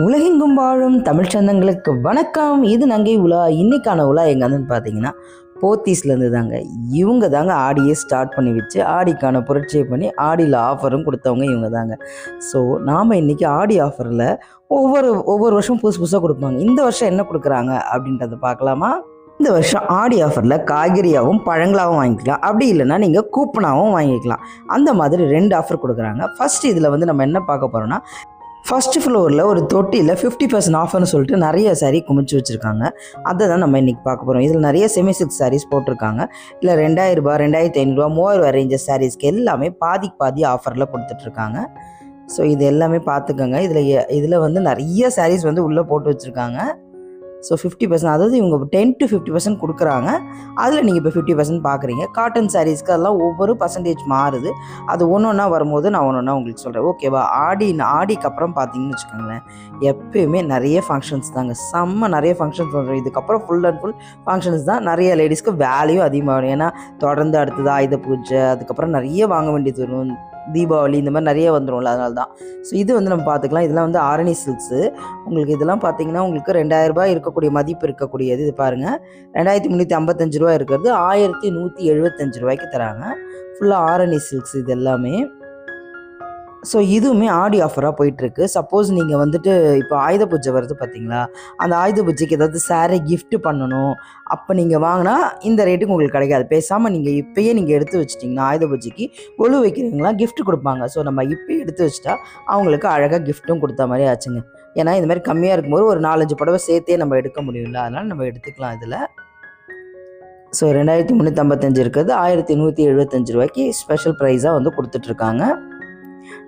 உலகெங்கும் வாழும் தமிழ் சொந்தங்களுக்கு வணக்கம். இது நங்கை உலா. இன்னைக்கான உலா எங்கன்னு பார்த்தீங்கன்னா போத்தீஸ்லேருந்து தாங்க. இவங்க தாங்க ஆடியை ஸ்டார்ட் பண்ணி வச்சு ஆடிக்கான புரட்சியை பண்ணி ஆடியில் ஆஃபரும் கொடுத்தவங்க இவங்க தாங்க. ஸோ நாம் இன்றைக்கி ஆடி ஆஃபரில் ஒவ்வொரு வருஷம் புதுசு புதுசாக கொடுப்பாங்க. இந்த வருஷம் என்ன கொடுக்குறாங்க அப்படின்றத பார்க்கலாமா? இந்த வருஷம் ஆடி ஆஃபரில் காய்கறியாகவும் பழங்களாகவும் வாங்கிக்கலாம், அப்படி இல்லைன்னா நீங்கள் கூப்பனாகவும் வாங்கிக்கலாம். அந்த மாதிரி 2 ஆஃபர் கொடுக்குறாங்க. ஃபஸ்ட்டு இதில் வந்து நம்ம என்ன பார்க்க போகிறோன்னா, ஃபஸ்ட்டு ஃப்ளோரில் ஒரு தொட்டியில் 50% ஆஃபர்னு சொல்லிட்டு நிறைய சாரீ குமிச்சு வச்சுருக்காங்க. அதை தான் நம்ம இன்றைக்கி பார்க்க போகிறோம். இதில் நிறைய செமி சில்க் சாரீஸ் போட்டிருக்காங்க. இல்லை ₹2000, ₹2500, ₹3000 ரேஞ்சஸ் சாரீஸ்க்கு எல்லாமே பாதி ஆஃபரில் கொடுத்துட்ருக்காங்க. ஸோ இது எல்லாமே பார்த்துக்கோங்க. இதில் வந்து நிறைய சாரீஸ் வந்து உள்ளே போட்டு வச்சுருக்காங்க. ஸோ 50%, அதாவது இவங்க 10 to 50% கொடுக்குறாங்க. அதில் நீங்கள் இப்போ 50% பார்க்குறீங்க. காட்டன் சாரீஸ்க்கு அதெல்லாம் ஒவ்வொரு பர்சன்டேஜ் மாறுது. அது ஒன்றா வரும்போது நான் ஒன்றா உங்களுக்கு சொல்கிறேன், ஓகேவா? ஆடிக்கு அப்புறம் பார்த்தீங்கன்னு வச்சுக்கோங்களேன், எப்பயுமே நிறைய ஃபங்க்ஷன்ஸ் தாங்க. நிறைய ஃபங்க்ஷன்ஸ் வந்துடும். இதுக்கப்புறம் ஃபுல் அண்ட் ஃபுல் ஃபங்க்ஷன்ஸ் தான். நிறைய லேடிஸ்க்கு வேல்யூ அதிகமாகும். ஏன்னா தொடர்ந்து அடுத்தது ஆயுத பூஜை, அதுக்கப்புறம் நிறைய வாங்க வேண்டியது வரும். தீபாவளி, இந்த மாதிரி நிறைய வந்துடும்ல, அதனால தான். ஸோ இது வந்து நம்ம பார்த்துக்கலாம். இதெல்லாம் வந்து ஆரணி சில்க்ஸு. உங்களுக்கு இதெல்லாம் பார்த்தீங்கன்னா உங்களுக்கு ₹2000 இருக்கக்கூடிய மதிப்பு இருக்கக்கூடியது. இது பாருங்கள், ₹2355 இருக்கிறது ₹1175 தராங்க. ஃபுல்லாக ஆரணி சில்க்ஸ் இது எல்லாமே. ஸோ இதுவுமே ஆடி ஆஃபராக போயிட்டுருக்கு. சப்போஸ் நீங்கள் வந்துட்டு இப்போ ஆயுத பூஜை வருது பார்த்தீங்களா, அந்த ஆயுத பூஜைக்கு ஏதாவது சாரீ கிஃப்ட் பண்ணணும், அப்போ நீங்கள் வாங்கினா இந்த ரேட்டுக்கு உங்களுக்கு கிடைக்காது. பேசாமல் நீங்கள் இப்போயே நீங்கள் எடுத்து வச்சிட்டிங்கன்னா ஆயுத பூஜைக்கு கொலு வைக்கிறீங்களா கிஃப்ட் கொடுப்பாங்க. ஸோ நம்ம இப்போயே எடுத்து வச்சிட்டா அவங்களுக்கு அழகாக கிஃப்ட்டும் கொடுத்த மாதிரி ஆச்சுங்க. ஏன்னா இந்த மாதிரி கம்மியாக இருக்கும்போது ஒரு 4-5 புடவை சேர்த்தே நம்ம எடுக்க முடியும்ல, அதனால் நம்ம எடுத்துக்கலாம் இதில். ஸோ ₹2355 இருக்கிறது ₹1175 ஸ்பெஷல் ப்ரைஸாக வந்து கொடுத்துட்ருக்காங்க.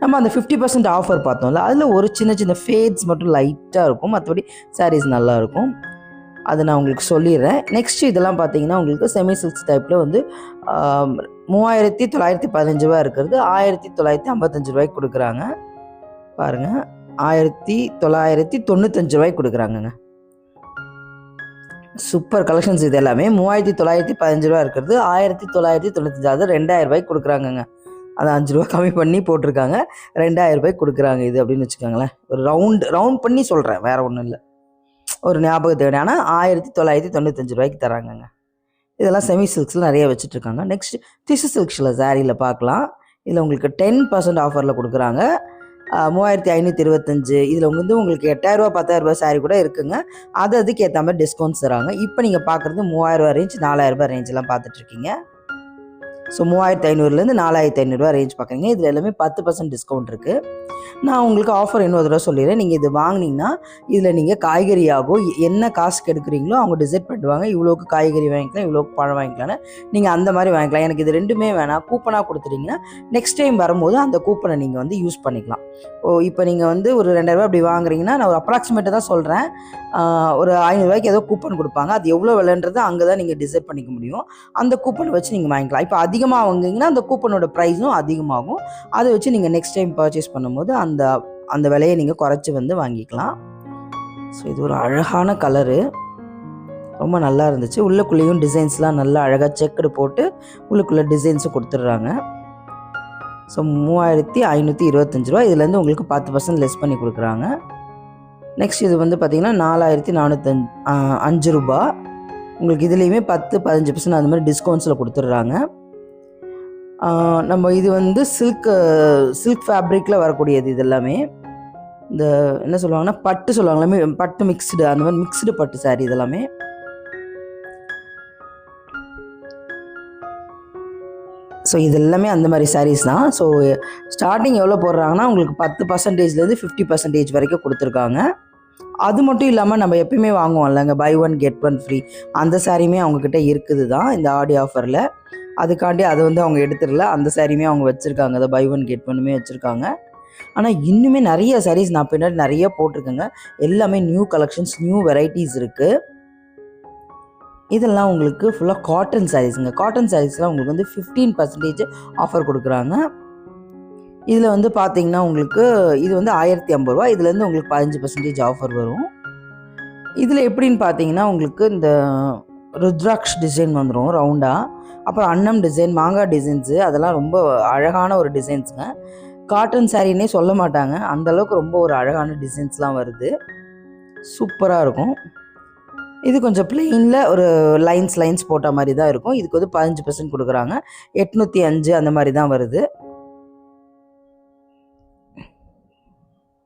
நம்ம அந்த 50% ஆஃபர் பார்த்தோம்ல, அதில் ஒரு சின்ன ஃபேட்ஸ் மட்டும் லைட்டாக இருக்கும், மற்றபடி சாரீஸ் நல்லாயிருக்கும். அதை நான் உங்களுக்கு சொல்லிடுறேன். நெக்ஸ்ட்டு இதெல்லாம் பார்த்தீங்கன்னா உங்களுக்கு செமி சில்க்ஸ் டைப்பில் வந்து ₹3915 இருக்கிறது ₹1955 கொடுக்குறாங்க. பாருங்கள், ₹1995 கொடுக்குறாங்கங்க. Super collections. இது எல்லாமே ₹3915 இருக்கிறது ₹1995, அதாவது ₹2000 கொடுக்குறாங்கங்க. அது ₹5 கம்மி பண்ணி போட்டிருக்காங்க. ₹2000 கொடுக்குறாங்க இது அப்படின்னு வச்சுக்கோங்களேன். ஒரு ரவுண்ட் பண்ணி சொல்கிறேன், வேறு ஒன்றும் இல்லை, ஒரு ஞாபகத்துக்கு. ஆனால் ₹1995 தராங்கங்க. இதெல்லாம் செமி சில்க்ஸில் நிறைய வச்சுட்ருக்காங்க. நெக்ஸ்ட் டிஷ்யூ சில்க்ஸில் சாரியில் பார்க்கலாம். இதில் உங்களுக்கு 10% ஆஃபரில் கொடுக்குறாங்க. 3525. இதில் வந்து உங்களுக்கு ₹8000, ₹10000 சாரீ கூட இருக்குங்க. அதுக்கு ஏற்ற மாதிரி டிஸ்கவுண்ட்ஸ் தராங்க. இப்போ நீங்கள் பார்க்குறது ₹3000 ரேஞ்ச், ₹4000 ரேஞ்செலாம் பார்த்துட்ருக்கீங்க. ஸோ ₹3500லேருந்து ₹4500 ரேஞ்ச் பார்க்குறீங்க. இதில் எல்லாமே 10% டிஸ்கவுண்ட் இருக்குது. நான் உங்களுக்கு ஆஃபர் இன்னொரு தடவை சொல்லிடுறேன். நீங்கள் இது வாங்கினீங்கன்னா இதில் நீங்கள் காய்கறியாகவோ என்ன காசுக்கு எடுக்கிறீங்களோ அவங்க டிசைட் பண்ணுவாங்க. இவ்வளோக்கு காய்கறி வாங்கிக்கலாம், இவ்வளோக்கு பழம் வாங்கிக்கலான்னு. நீங்கள் அந்த மாதிரி வாங்கிக்கலாம். எனக்கு இது 2மே வேணாம், கூப்பனாக கொடுத்துட்டிங்கன்னா நெக்ஸ்ட் டைம் வரும்போது அந்த கூப்பனை நீங்கள் வந்து யூஸ் பண்ணிக்கலாம். இப்போ நீங்கள் வந்து ஒரு ₹2000 அப்படி வாங்குறீங்கன்னா, நான் ஒரு அப்ராக்சிமேட்டாக தான் சொல்கிறேன், ஒரு ₹500 ஏதோ கூப்பன் கொடுப்பாங்க. அது எவ்வளோ விலைன்றது அங்கே தான் நீங்கள் டிசைட் பண்ணிக்க முடியும். அந்த கூப்பனை வச்சு நீங்கள் வாங்கிக்கலாம். இப்போ அதிகமாக வாங்குனீங்கன்னா அந்த கூப்பனோட ப்ரைஸும் அதிகமாகும். அதை வச்சு நீங்கள் நெக்ஸ்ட் டைம் பர்ச்சேஸ் பண்ணும்போது அந்த விலையை நீங்கள் குறைச்சி வந்து வாங்கிக்கலாம். ஸோ இது ஒரு அழகான கலரு, ரொம்ப நல்லா இருந்துச்சு. உள்ளுக்குள்ளேயும் டிசைன்ஸ்லாம் நல்லா அழகாக செக்குடு போட்டு உள்ளுக்குள்ளே டிசைன்ஸும் கொடுத்துட்றாங்க. ஸோ ₹3525. இதுலேருந்து உங்களுக்கு 10% லெஸ் பண்ணி கொடுக்குறாங்க. நெக்ஸ்ட் இது வந்து பார்த்திங்கன்னா ₹4405. உங்களுக்கு இதுலேயுமே 10-15% அந்த மாதிரி டிஸ்கவுண்ட்ஸில் கொடுத்துட்றாங்க. நம்ம இது வந்து சில்க் ஃபேப்ரிக்கில் வரக்கூடியது. இது எல்லாமே இந்த என்ன சொல்லுவாங்கன்னா பட்டு சொல்லுவாங்களே, பட்டு மிக்ஸ்டு, அந்த மாதிரி மிக்ஸ்டு பட்டு சாரீ இதெல்லாமே. ஸோ இது எல்லாமே அந்த மாதிரி சாரீஸ் தான். ஸோ ஸ்டார்டிங் எவ்வளோ போடுறாங்கன்னா உங்களுக்கு 10%லேருந்து 50% வரைக்கும் கொடுத்துருக்காங்க. அது மட்டும் இல்லாமல் நம்ம எப்பயுமே வாங்குவோம் இல்லைங்க, பை 1 get 1 ஃப்ரீ, அந்த சாரியுமே அவங்கக்கிட்ட இருக்குது தான் இந்த ஆடி ஆஃபரில். அதுக்காண்டி அதை வந்து அவங்க எடுத்துடல, அந்த சாரியுமே அவங்க வச்சுருக்காங்க. அதை பை 1 get 1மே வச்சுருக்காங்க. ஆனால் இன்னுமே நிறைய சாரீஸ் நான் பின்னாடி நிறைய போட்டிருக்கேங்க. எல்லாமே நியூ கலெக்ஷன்ஸ், நியூ வெரைட்டிஸ் இருக்குது. இதெல்லாம் உங்களுக்கு ஃபுல்லாக காட்டன் சாரீஸுங்க. காட்டன் சாரீஸ்லாம் உங்களுக்கு வந்து 15% ஆஃபர் கொடுக்குறாங்க. இதில் வந்து பார்த்தீங்கன்னா உங்களுக்கு இது வந்து ₹1050. இதுலேருந்து உங்களுக்கு 15% ஆஃபர் வரும். இதில் எப்படின்னு பார்த்தீங்கன்னா உங்களுக்கு இந்த ருத்ராக்ஷ் டிசைன் வந்துடும் ரவுண்டாக. அப்புறம் அன்னம் டிசைன், மாங்காய் டிசைன்ஸு, அதெல்லாம் ரொம்ப அழகான ஒரு டிசைன்ஸுங்க. காட்டன் சாரின்னே சொல்ல மாட்டாங்க, அந்தளவுக்கு ரொம்ப ஒரு அழகான டிசைன்ஸ்லாம் வருது, சூப்பராக இருக்கும். இது கொஞ்சம் பிளெயினில் ஒரு லைன்ஸ் போட்ட மாதிரி தான் இருக்கும். இதுக்கு வந்து 15% கொடுக்குறாங்க. 805 அந்த மாதிரி தான் வருது.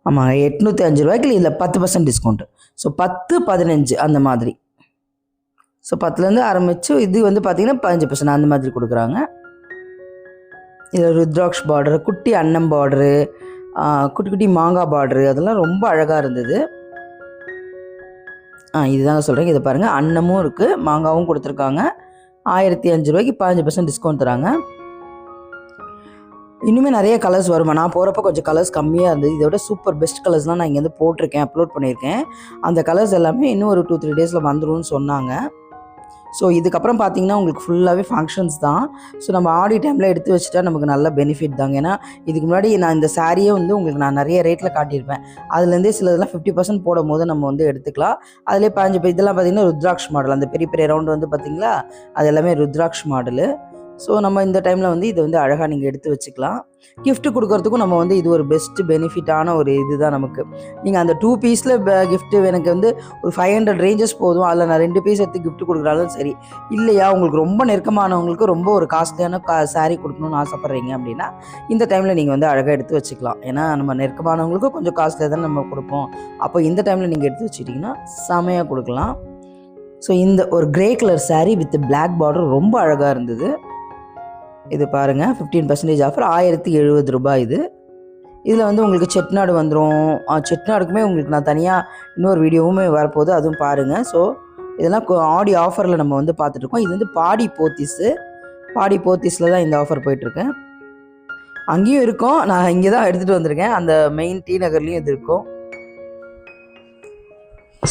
ஆமாங்க, 805 ரூபாய்க்கு இதில் 10% டிஸ்கவுண்ட்டு. ஸோ 10, 15 அந்த மாதிரி. ஸோ 10லேருந்து ஆரம்பித்து இது வந்து பார்த்திங்கன்னா 15% அந்த மாதிரி கொடுக்குறாங்க. இதில் ருத்ராக்ஷ் பார்டரு, குட்டி அன்னம் பார்டரு, குட்டி குட்டி மாங்காய் பார்டரு, அதெல்லாம் ரொம்ப அழகாக இருந்தது. இதுதாங்க சொல்கிறேன். இதை பாருங்கள், அன்னமும் இருக்குது, மாங்காவும் கொடுத்துருக்காங்க. 1005 ரூபாய்க்கு 15% டிஸ்கவுண்ட் தராங்க. இன்னுமே நிறைய கலர்ஸ் வருமா? நான் போகிறப்ப கொஞ்சம் கலர்ஸ் கம்மியாக இருந்தது. இதை விட சூப்பர் பெஸ்ட் கலர்ஸ்லாம் நான் இங்கேருந்து போட்டிருக்கேன், அப்லோட் பண்ணியிருக்கேன். அந்த கலர்ஸ் எல்லாமே இன்னும் ஒரு 2-3 டேஸில் வந்துடும்னு சொன்னாங்க. ஸோ இதுக்கப்புறம் பார்த்தீங்கன்னா உங்களுக்கு ஃபுல்லாகவே ஃபங்க்ஷன்ஸ் தான். ஸோ நம்ம ஆடி டைமில் எடுத்து வச்சுட்டா நமக்கு நல்ல பெனிஃபிட் தாங்க. ஏன்னா இதுக்கு முன்னாடி நான் இந்த சாரியே வந்து உங்களுக்கு நான் நிறைய ரேட்டில் காட்டியிருப்பேன். அதுலேருந்தே சிலதெல்லாம் 50% போடும் போது நம்ம வந்து எடுத்துக்கலாம். அதிலே 15 இதெல்லாம் பார்த்தீங்கன்னா ருத்ராக்ஷ் மாடல், அந்த பெரிய பெரிய ரவுண்டு வந்து பார்த்திங்களா, அது எல்லாமே ருத்ராக்ஷ் மாடலு. ஸோ நம்ம இந்த டைமில் வந்து இதை வந்து அழகாக நீங்கள் எடுத்து வச்சுக்கலாம். கிஃப்ட்டு கொடுக்குறதுக்கும் நம்ம வந்து இது ஒரு பெஸ்ட்டு பெனிஃபிட்டான ஒரு இது தான் நமக்கு. நீங்கள் அந்த 2 பீஸில் கிஃப்ட்டு எனக்கு வந்து ஒரு 500 ரேஞ்சஸ் போதும், அதில் நான் 2 பீஸ் எடுத்து கிஃப்ட் கொடுக்குறாலும் சரி. இல்லையா உங்களுக்கு ரொம்ப நெருக்கமானவங்களுக்கு ரொம்ப ஒரு காஸ்ட்லியான சாரீ கொடுக்கணும்னு ஆசைப்பட்றீங்க அப்படின்னா இந்த டைமில் நீங்கள் வந்து அழகாக எடுத்து வச்சுக்கலாம். ஏன்னா நம்ம நெருக்கமானவங்களுக்கும் கொஞ்சம் காஸ்ட்லியாக தான் நம்ம கொடுப்போம். அப்போ இந்த டைமில் நீங்கள் எடுத்து வச்சுக்கிட்டிங்கன்னா செமையாக கொடுக்கலாம். ஸோ இந்த ஒரு grey colour sari with black border ரொம்ப அழகாக இருந்தது. இது பாருங்கள், 15% ஆஃபர், 1070 ரூபாய் இது. இதில் வந்து உங்களுக்கு செட்நாடு வந்துடும். செட்நாடுக்குமே உங்களுக்கு நான் தனியாக இன்னொரு வீடியோவுமே வரப்போகுது, அதுவும் பாருங்கள். ஸோ இதெல்லாம் ஆடி ஆஃபரில் நம்ம வந்து பார்த்துட்ருக்கோம். இது வந்து பாடி போத்தீஸில் தான் இந்த ஆஃபர் போயிட்டுருக்கேன். அங்கேயும் இருக்கும், நான் இங்கே தான் எடுத்துகிட்டு வந்திருக்கேன். அந்த மெயின் டி நகர்லேயும் இது இருக்கும்.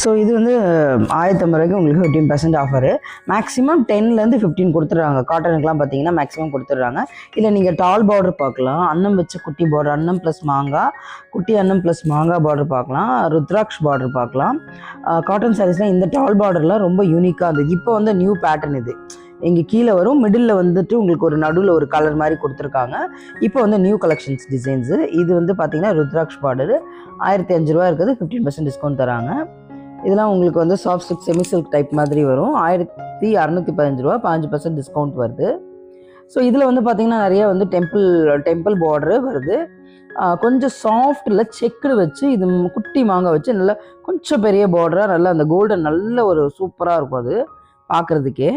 ஸோ இது வந்து 1050 ரூபாய்க்கு உங்களுக்கு 15% ஆஃபரு. மேக்ஸிமம் 10லேருந்து 15 கொடுத்துட்றாங்க. காட்டனுக்குலாம் பார்த்தீங்கன்னா மேக்ஸிமம் கொடுத்துட்றாங்க. இல்லை நீங்கள் டால் பார்டர் பார்க்கலாம், அன்னம் வச்ச குட்டி பார்டர், அன்னம் ப்ளஸ் மாங்காய், குட்டி அன்னம் ப்ளஸ் மாங்காய் பார்டர் பார்க்கலாம், ருத்ராக்ஷ் பார்டர் பார்க்கலாம். காட்டன் சாரீஸ்லாம் இந்த டால் பார்டர்லாம் ரொம்ப யூனிக்காக இருந்தது. இப்போ வந்து நியூ பேட்டர்ன் இது. இங்கே கீழே வரும், மிடில் வந்துட்டு உங்களுக்கு ஒரு நடுவில் ஒரு கலர் மாதிரி கொடுத்துருக்காங்க. இப்போ வந்து நியூ கலெக்ஷன்ஸ் டிசைன்ஸு. இது வந்து பார்த்தீங்கன்னா ருத்ராக்ஷ் பார்டரு 1005 ரூபா இருக்குது, 15% டிஸ்கவுண்ட் தராங்க. இதெல்லாம் உங்களுக்கு வந்து soft silk semi silk type மாதிரி வரும். 1615 ரூபா, 15% டிஸ்கவுண்ட் வருது. ஸோ இதில் வந்து பார்த்திங்கன்னா நிறைய வந்து டெம்பிள் பார்டரு வருது. கொஞ்சம் சாஃப்டில் செக்குடு வச்சு இது குட்டி மாங்காய் வச்சு நல்லா கொஞ்சம் பெரிய பார்டராக நல்லா அந்த கோல்டன் நல்ல ஒரு சூப்பராக இருக்கும் அது பார்க்குறதுக்கே.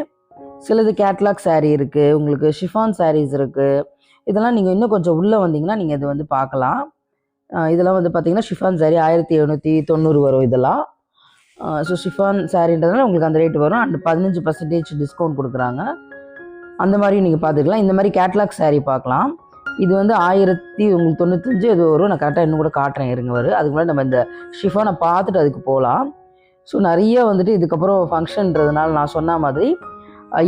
சிலது கேட்லாக் சாரீ இருக்குது, உங்களுக்கு ஷிஃபான் சாரீஸ் இருக்குது. இதெல்லாம் நீங்கள் இன்னும் கொஞ்சம் உள்ளே வந்தீங்கன்னா நீங்கள் இது வந்து பார்க்கலாம். இதெல்லாம் வந்து பார்த்திங்கன்னா ஷிஃபான் சாரீ 1790 வரும் இதெல்லாம். ஸோ ஷிஃபான் சாரீன்றதுனால உங்களுக்கு அந்த ரேட்டு வரும். அண்ட் 15% டிஸ்கவுண்ட் கொடுக்குறாங்க. அந்த மாதிரி நீங்கள் பார்த்துக்கலாம். இந்த மாதிரி கேட்லாக் சாரீ பார்க்கலாம். இது வந்து 1095 இது வரும். நான் கரெக்டாக இன்னும் கூட காட்டுறேன், இருங்க வரும். அதுக்கு முன்னாடி நம்ம இந்த ஷிஃபானை பார்த்துட்டு அதுக்கு போகலாம். ஸோ நிறைய வந்துட்டு இதுக்கப்புறம் ஃபங்க்ஷன்றதுனால நான் சொன்ன மாதிரி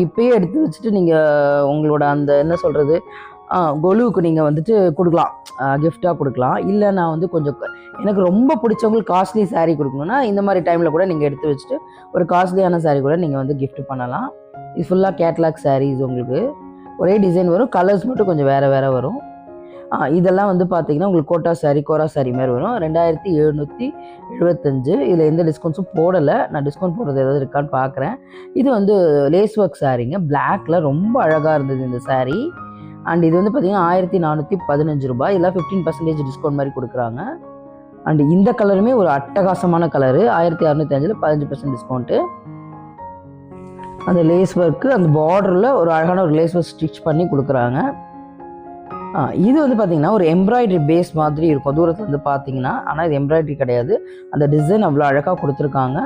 இப்போயே எடுத்து வச்சுட்டு நீங்கள் உங்களோட அந்த என்ன சொல்கிறது கொலுவுக்கு நீங்கள் வந்துட்டு கொடுக்கலாம், கிஃப்டாக கொடுக்கலாம். இல்லை நான் வந்து கொஞ்சம் எனக்கு ரொம்ப பிடிச்சவங்களுக்கு காஸ்ட்லி சாரீ கொடுக்கணுன்னா இந்த மாதிரி டைமில் கூட நீங்கள் எடுத்து வச்சுட்டு ஒரு காஸ்ட்லியான சாரீ கூட நீங்கள் வந்து கிஃப்ட் பண்ணலாம். இது ஃபுல்லாக கேட்லாக் சாரீஸ், உங்களுக்கு ஒரே டிசைன் வரும், கலர்ஸ் மட்டும் கொஞ்சம் வேறு வரும். இதெல்லாம் வந்து பார்த்தீங்கன்னா உங்களுக்கு கோரா சாரீ மாதிரி வரும். 2775. இதில் எந்த டிஸ்கவுண்ட்ஸும் போடலை. நான் டிஸ்கவுண்ட் போடுறது ஏதாவது இருக்கான்னு பார்க்குறேன். இது வந்து லேஸ் ஒர்க் சாரீங்க, பிளாக்ல ரொம்ப அழகாக இருந்தது இந்த சாரீ. அண்ட் இது வந்து பார்த்தீங்கன்னா 1415 ரூபாய். இதெல்லாம் 15% டிஸ்கவுண்ட் மாதிரி கொடுக்குறாங்க. அண்ட் இந்த கலருமே ஒரு அட்டகாசமான கலரு, 1605 15% டிஸ்கவுண்ட்டு. அந்த லேஸ் ஒர்க்கு அந்த பார்டரில் ஒரு அழகான ஒரு லேஸ் ஒர்க் ஸ்டிச் பண்ணி கொடுக்குறாங்க. இது வந்து பார்த்திங்கன்னா ஒரு எம்ப்ராய்டரி பேஸ் மாதிரி இருக்கும் தூரத்தில் வந்து பார்த்தீங்கன்னா. ஆனால் இது எம்ப்ராய்டரி கிடையாது, அந்த டிசைன் அவ்வளோ அழகாக கொடுத்துருக்காங்க,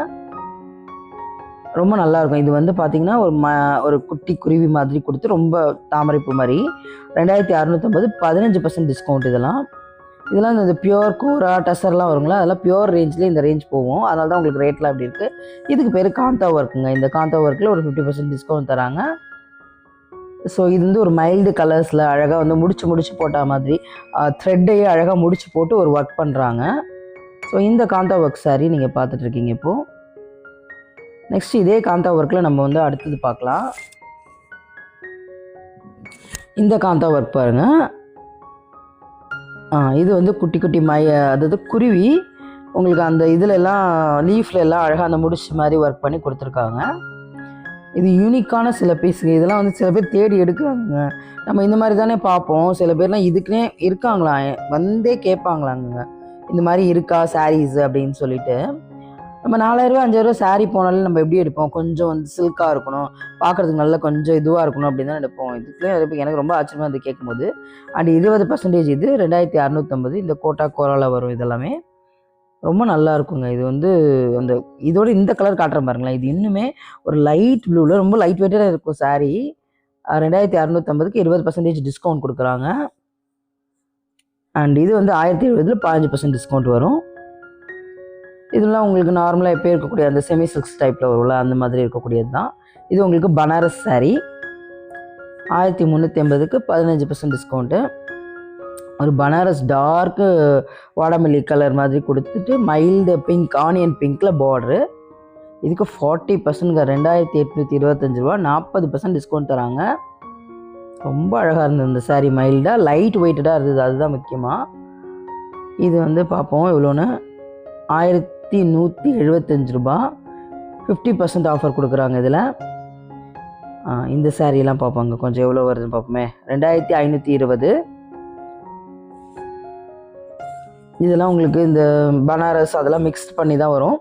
ரொம்ப நல்லாயிருக்கும். இது வந்து பார்த்திங்கன்னா ஒரு குட்டி குருவி மாதிரி கொடுத்து ரொம்ப தாமரைப்பு மாதிரி 2650 15% டிஸ்கவுண்ட். இதெல்லாம் இந்த பியோர் கோரா டசர்லாம் வருங்களா, அதெல்லாம் பியோர் ரேஞ்சில் இந்த ரேஞ்ச் போகும். அதனால தான் உங்களுக்கு ரேட்லாம் அப்படி இருக்குது. இதுக்கு பேர் காந்தா ஒர்க்குங்க. இந்த காந்தா ஒர்க்கில் ஒரு 50% டிஸ்கவுண்ட் தராங்க. ஸோ இது வந்து ஒரு மைல்டு கலர்ஸில் அழகாக வந்து முடிச்சு போட்ட மாதிரி த்ரெட்டையே அழகாக முடிச்சு போட்டு ஒரு ஒர்க் பண்ணுறாங்க. ஸோ இந்த காந்தா ஒர்க் சாரீ நீங்கள் பார்த்துட்ருக்கீங்க இப்போது. நெக்ஸ்ட் இதே காந்தா ஒர்க்கில் நம்ம வந்து அடுத்தது பார்க்கலாம். இந்த காந்தா ஒர்க் பாருங்கள், இது வந்து குட்டி குட்டி அதாவது குருவி உங்களுக்கு அந்த இதில் எல்லாம் லீஃப்ல எல்லாம் அழகாக அந்த முடிச்சு மாதிரி ஒர்க் பண்ணி கொடுத்துருக்காங்க. இது யூனிக்கான சில பீஸுங்க. இதெல்லாம் வந்து சில பேர் தேடி எடுக்கிறாங்க. நம்ம இந்த மாதிரி தானே பார்ப்போம். சில பேர்லாம் இதுக்குன்னே இருக்காங்களாம், வந்தே கேட்பாங்களாங்க, இந்த மாதிரி இருக்கா சாரீஸ் அப்படின்னு சொல்லிட்டு. நம்ம 4000 5000 சாரீ போனாலும் நம்ம எப்படி எடுப்போம், கொஞ்சம் வந்து சில்காக இருக்கணும், பார்க்குறதுக்கு நல்லா கொஞ்சம் இதுவாக இருக்கணும் அப்படின்னு தான் எடுப்போம். இதுக்குள்ளே எனக்கு ரொம்ப ஆச்சரியமாக வந்து கேட்கும்போது. அண்ட் 20% இது 2650. இந்த கோட்டா கோராவில் வரும். இதெல்லாமே ரொம்ப நல்லா இருக்குங்க. இது வந்து அந்த இதோட இந்த கலர் காட்டுறேன் பாருங்களேன், இது இன்னுமே ஒரு லைட் ப்ளூவில் ரொம்ப லைட் வெயிட்டாக இருக்கும் சாரீ. 2650க்கு 20% டிஸ்கவுண்ட் கொடுக்குறாங்க. அண்ட் இது வந்து 1070 15% டிஸ்கவுண்ட் வரும். இதெல்லாம் உங்களுக்கு நார்மலாக எப்போ இருக்கக்கூடிய அந்த செமி சில்க்ஸ் டைப்பில் வரும்ல, அந்த மாதிரி இருக்கக்கூடியது தான். இது உங்களுக்கு பனாரஸ் சாரீ 1380க்கு 15% டிஸ்கவுண்ட்டு. ஒரு பனாரஸ் டார்க்கு வாடாமல்லி கலர் மாதிரி கொடுத்துட்டு மைல்டு பிங்க் ஆனியன் பிங்க்கில் பார்டரு. இதுக்கு 40%ங்க 2825 ரூபா, 40% டிஸ்கவுண்ட் தராங்க. ரொம்ப அழகாக இருந்தது இந்த சாரீ, மைல்டாக லைட் வெயிட்டடாக இருந்தது, அதுதான் முக்கியமாக. இது வந்து பார்ப்போம் எவ்வளோன்னு, 1175 ரூபா, 50% ஆஃபர் கொடுக்குறாங்க இதில். இந்த சாரீலாம் பார்ப்பாங்க கொஞ்சம் எவ்வளோ வருதுன்னு பார்ப்போமே, 2520. இதெல்லாம் உங்களுக்கு இந்த பனாரஸ் அதெல்லாம் மிக்ஸ்ட் பண்ணி தான் வரும்.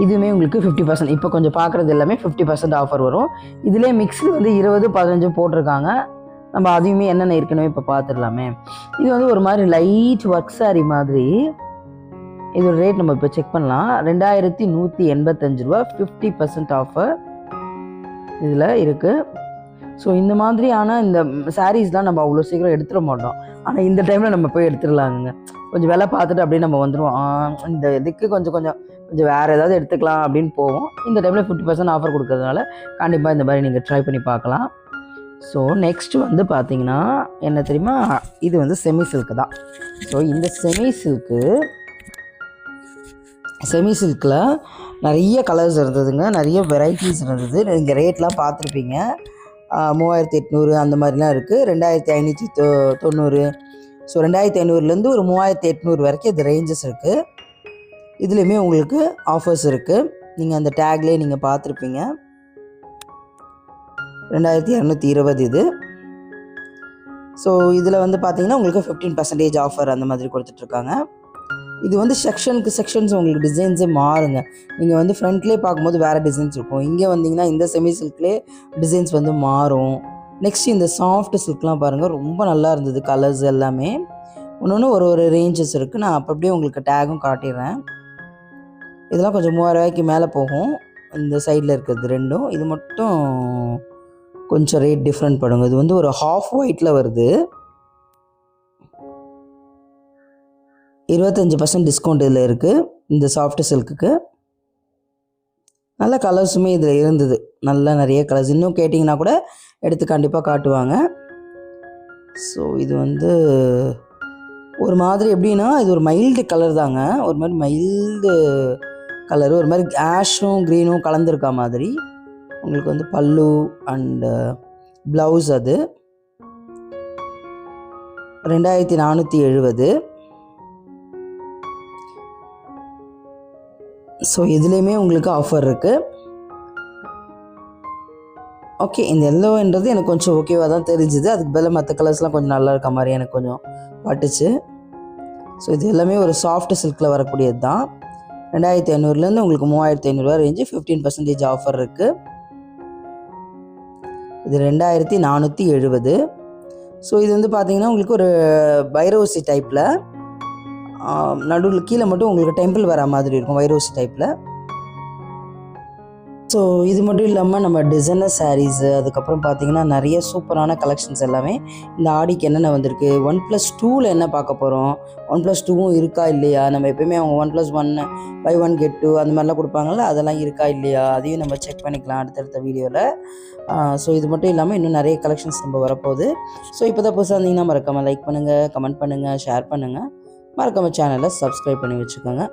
இதுவுமே உங்களுக்கு 50%, இப்போ கொஞ்சம் பார்க்குறது எல்லாமே 50% ஆஃபர் வரும். இதிலே மிக்ஸ்டு வந்து 20 15 போட்டிருக்காங்க. நம்ம அதையுமே என்னென்ன இருக்குன்னு இப்போ பார்த்துடலாமே. இது வந்து ஒரு மாதிரி லைட் ஒர்க் சாரீ மாதிரி. இதோட ரேட் நம்ம இப்போ செக் பண்ணலாம். 2185 ரூபா, 50% ஆஃபர் இதில் இருக்குது. ஸோ இந்த மாதிரியான இந்த சாரீஸ்லாம் நம்ம அவ்வளோ சீக்கிரம் எடுத்துட மாட்டோம். ஆனால் இந்த டைமில் நம்ம போய் எடுத்துடலாங்க. கொஞ்சம் விலை பார்த்துட்டு அப்படியே நம்ம வந்துடுவோம். இந்த இதுக்கு கொஞ்சம் வேறு ஏதாவது எடுத்துக்கலாம் அப்படின்னு போவோம். இந்த டைமில் 50% ஆஃபர் கொடுக்கறதுனால கண்டிப்பாக இந்த மாதிரி நீங்கள் ட்ரை பண்ணி பார்க்கலாம். ஸோ நெக்ஸ்ட்டு வந்து பார்த்தீங்கன்னா என்ன தெரியுமா, இது வந்து செமி சில்க்கு தான். ஸோ இந்த செமி சில்கில் நிறைய கலர்ஸ் இருந்ததுங்க, நிறைய வெரைட்டிஸ் இருந்தது. நீங்கள் ரேட்லாம் பார்த்துருப்பீங்க. 3800 அந்த மாதிரிலாம் இருக்குது. 2590. ஸோ 2500லேருந்து ஒரு 3800 வரைக்கும் இது ரேஞ்சஸ் இருக்குது. இதுலேயுமே உங்களுக்கு ஆஃபர்ஸ் இருக்குது. நீங்கள் அந்த டேக்லேயே நீங்கள் பார்த்துருப்பீங்க. 2220 இது. ஸோ இதில் வந்து பார்த்தீங்கன்னா உங்களுக்கு 15% ஆஃபர் அந்த மாதிரி கொடுத்துட்ருக்காங்க. இது வந்து செக்ஷன்ஸ் உங்களுக்கு டிசைன்ஸே மாறுங்க. நீங்கள் வந்து ஃப்ரண்ட்லேயே பார்க்கும்போது வேறு டிசைன்ஸ் இருக்கும். இங்கே வந்தீங்கன்னா இந்த செமி சில்க்லேயே டிசைன்ஸ் வந்து மாறும். நெக்ஸ்ட் இந்த சாஃப்ட் சில்க்லாம் பாருங்கள், ரொம்ப நல்லா இருந்தது. கலர்ஸ் எல்லாமே ஒன்று ஒரு ரேஞ்சஸ் இருக்குது. நான் அப்படியே உங்களுக்கு டேகும் காட்டிடுறேன். இதெல்லாம் கொஞ்சம் 3000 ரூபாய்க்கு மேலே போகும். இந்த சைடில் இருக்கிறது ரெண்டும். இது மட்டும் கொஞ்சம் ரேட் டிஃப்ரெண்ட் படுங்க. இது வந்து ஒரு ஹாஃப் ஒயிட்டில் வருது. 25% டிஸ்கவுண்ட் இதில் இருக்குது. இந்த சாஃப்ட் சில்க்குக்கு நல்ல கலர்ஸுமே இதில் இருந்தது. நல்ல நிறைய கலர்ஸ், இன்னும் கேட்டிங்கன்னா கூட எடுத்து கண்டிப்பாக காட்டுவாங்க. ஸோ இது வந்து ஒரு மாதிரி எப்படின்னா, இது ஒரு மைல்டு கலர் தாங்க. ஒரு மாதிரி மைல்டு கலரு, ஒரு மாதிரி ஆஷும் க்ரீனும் கலந்துருக்கா மாதிரி. உங்களுக்கு வந்து பல்லு அண்டு ப்ளவுஸ் அது 2470. ஸோ இதுலேயுமே உங்களுக்கு ஆஃபர் இருக்குது. ஓகே, இந்த எல்லோன்றது எனக்கு கொஞ்சம் ஓகேவாக தான் தெரிஞ்சுது. அதுக்கு பதில் மற்ற கலர்ஸ்லாம் கொஞ்சம் நல்லா இருக்க மாதிரி எனக்கு கொஞ்சம் பட்டுச்சு. ஸோ இது எல்லாமே ஒரு சாஃப்ட் சில்கில் வரக்கூடியது தான். 2500லேருந்து உங்களுக்கு 3500 ரேஞ்சு 15% ஆஃபர் இருக்குது. இது 2470. ஸோ இது வந்து பார்த்தீங்கன்னா உங்களுக்கு ஒரு பைரோசி டைப்பில் நடுவில் கீழே மட்டும் உங்களுக்கு டெம்பிள் வர மாதிரி இருக்கும், வைரோசி டைப்பில். ஸோ இது மட்டும் இல்லாமல் நம்ம டிசைனர் சாரீஸு, அதுக்கப்புறம் பார்த்திங்கன்னா நிறைய சூப்பரான கலெக்ஷன்ஸ் எல்லாமே இந்த ஆடிக்கு என்னென்ன வந்திருக்கு. 1+2ல் என்ன பார்க்க போகிறோம், 1+2வும் இருக்கா இல்லையா, நம்ம எப்போயுமே அவங்க 1+1 buy 1 get 2 அந்த மாதிரிலாம் கொடுப்பாங்கள்ல, அதெல்லாம் இருக்கா இல்லையா, அதையும் நம்ம செக் பண்ணிக்கலாம் அடுத்தடுத்த வீடியோவில். ஸோ இது மட்டும் இல்லாமல் இன்னும் நிறைய கலெக்ஷன்ஸ் நம்ம வரப்போகுது. ஸோ இப்போ தான் புதுசாக இருந்தீங்கன்னா மறக்காமல் லைக் பண்ணுங்கள், கமெண்ட் பண்ணுங்கள், ஷேர் பண்ணுங்கள், மறக்காமல் சேனலை சப்ஸ்கிரைப் பண்ணி வச்சுக்கோங்க.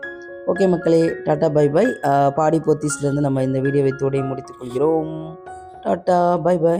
ஓகே மக்களே, டாட்டா பை பை. பாடி போத்தீஸ்லேருந்து நம்ம இந்த வீடியோவை தோடையை முடித்துக் கொள்கிறோம். Tata bye by.